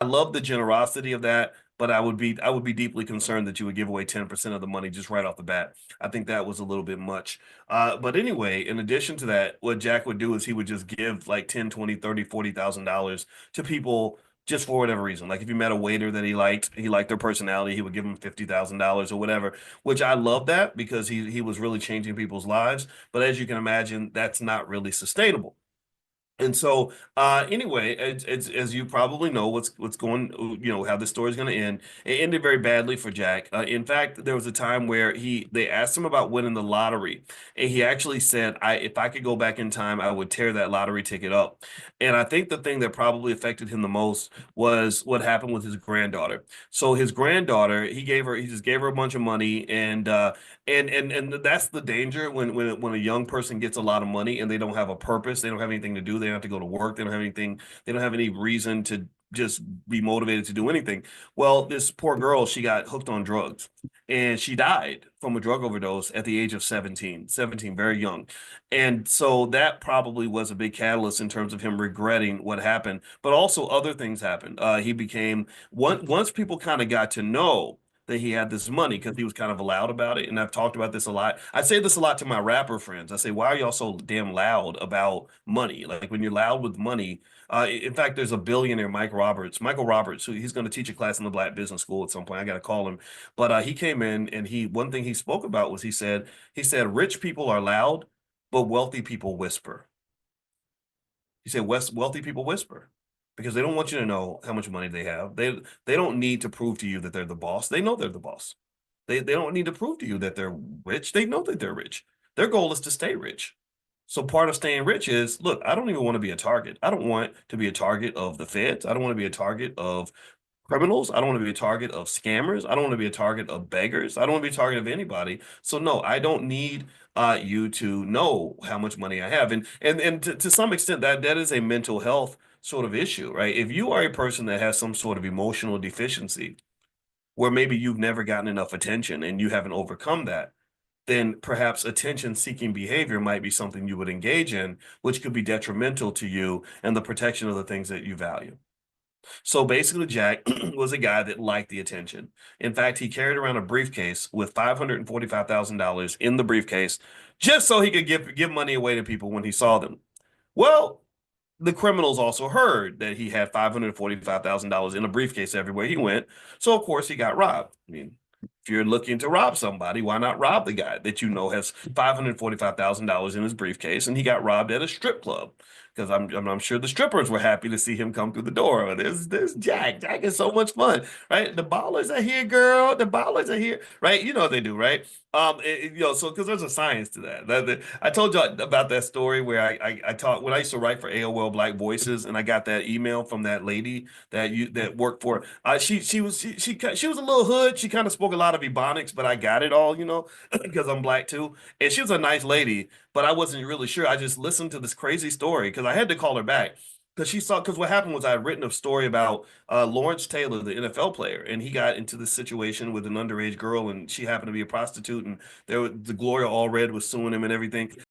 I love the generosity of that, but I would be deeply concerned that you would give away 10% of the money just right off the bat. I think that was a little bit much. But anyway, in addition to that, what Jack would do is he would just give like 10, 20, 30, $40,000 to people just for whatever reason. Like if you met a waiter that he liked their personality, he would give them $50,000 or whatever, which I love that because he was really changing people's lives. But as you can imagine, that's not really sustainable. And so, anyway, as you probably know, what's going, how the story's going to end. It ended very badly for Jack. In fact, there was a time where they asked him about winning the lottery, and he actually said, if I could go back in time, I would tear that lottery ticket up." And I think the thing that probably affected him the most was what happened with his granddaughter. So his granddaughter, he just gave her a bunch of money, and that's the danger when a young person gets a lot of money and they don't have a purpose, they don't have anything to do, they don't have to go to work, they don't have anything, they don't have any reason to just be motivated to do anything. Well, this poor girl, she got hooked on drugs and she died from a drug overdose at the age of 17, very young. And so that probably was a big catalyst in terms of him regretting what happened, but also other things happened. He became once people kind of got to know that he had this money because he was kind of loud about it. And I've talked about this a lot. I say this a lot to my rapper friends. I say, why are y'all so damn loud about money? Like when you're loud with money, in fact, there's a billionaire, Michael Roberts, who he's going to teach a class in the Black Business School at some point. I got to call him. But he came in and one thing he spoke about was he said, rich people are loud, but wealthy people whisper. He said, wealthy people whisper because they don't want you to know how much money they have. They don't need to prove to you that they're the boss. They know they're the boss. They don't need to prove to you that they're rich. They know that they're rich. Their goal is to stay rich. So part of staying rich is, look, I don't even want to be a target. I don't want to be a target of the feds. I don't want to be a target of criminals. I don't want to be a target of scammers. I don't want to be a target of beggars. I don't want to be a target of anybody. So no, I don't need you to know how much money I have. And to some extent that is a mental health sort of issue, right? If you are a person that has some sort of emotional deficiency where maybe you've never gotten enough attention and you haven't overcome that, then perhaps attention seeking behavior might be something you would engage in, which could be detrimental to you and the protection of the things that you value. So basically, Jack was a guy that liked the attention. In fact, he carried around a briefcase with $545,000 in the briefcase just so he could give money away to people when he saw them. Well, the criminals also heard that he had $545,000 in a briefcase everywhere he went. So, of course, he got robbed. I mean, if you're looking to rob somebody, why not rob the guy that you know has $545,000 in his briefcase and he got robbed at a strip club? Because I'm sure the strippers were happy to see him come through the door. There's Jack. Jack is so much fun, right? The ballers are here, girl. The ballers are here, right? You know what they do, right? So because there's a science to that. I told you about that story where I taught when I used to write for AOL Black Voices, and I got that email from that lady that worked for. She was a little hood. She kind of spoke a lot of Ebonics, but I got it all, because I'm black too. And she was a nice lady, but I wasn't really sure. I just listened to this crazy story because I had to call her back because what happened was I had written a story about Lawrence Taylor, the NFL player, and he got into this situation with an underage girl, and she happened to be a prostitute, and the Gloria Allred was suing him and everything.